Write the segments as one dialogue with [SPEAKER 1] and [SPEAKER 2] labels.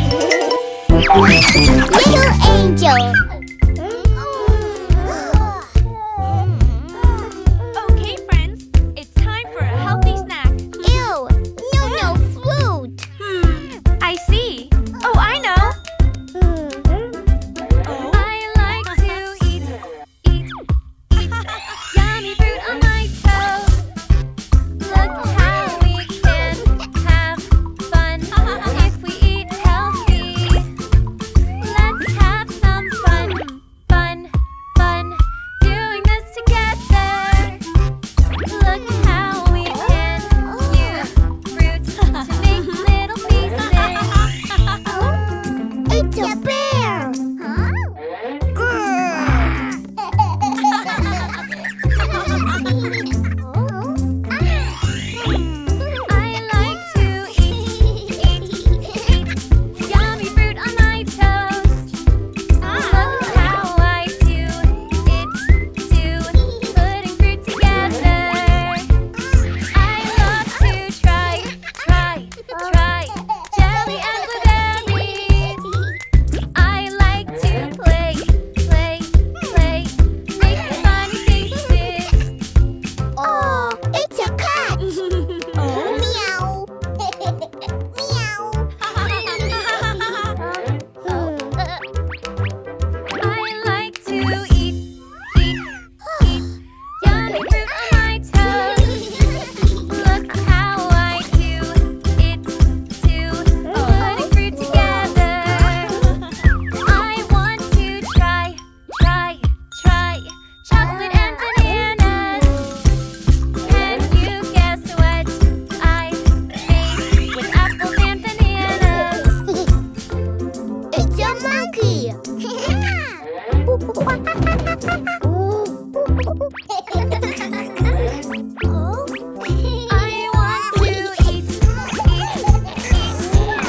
[SPEAKER 1] Little angel.
[SPEAKER 2] Okay, friends, it's time for a healthy snack.
[SPEAKER 1] Ew, no fruit.
[SPEAKER 2] I see. Oh, I know. I like to eat yummy fruit on my toast. Look how we can have fun if we eat healthy. Let's have some fun doing this together. Look how we can use fruit to make little pieces.
[SPEAKER 1] It's a bear.
[SPEAKER 2] I like to eat yummy fruit on my toast. Look how I do it too, putting fruit together. I love to try jelly and blueberries. I like to play, make funny faces.
[SPEAKER 1] Oh, it's a cat. Meow. Meow.
[SPEAKER 2] I like to eat yummy fruit on my toast. Look how I do it too, putting fruit together. I want to try chocolate and bananas. Can you guess what I made with apples and bananas?
[SPEAKER 1] It's a monkey.
[SPEAKER 2] I want to eat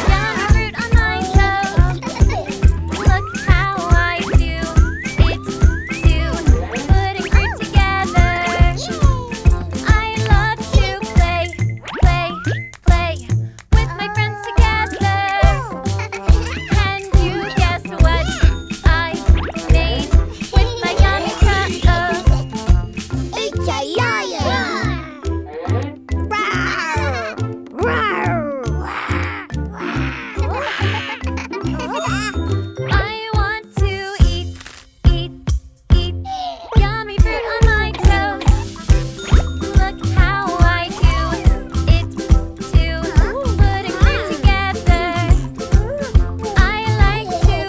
[SPEAKER 2] yummy fruit on my toast. Look how I do it too, putting fruit together. I love to play with my friends together. Can you guess what I made with my yummy toast?
[SPEAKER 1] It's a lion.
[SPEAKER 2] I want to eat yummy fruit on my toast. Look how I do it too, putting fruit together. I like to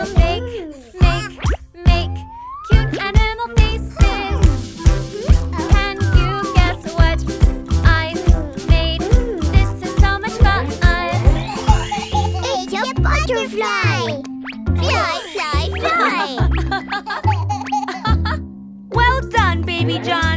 [SPEAKER 2] make cute animal faces. Can you guess what I've made? This is so much fun.
[SPEAKER 1] It's a butterfly. Fly.
[SPEAKER 2] Well done, Baby John.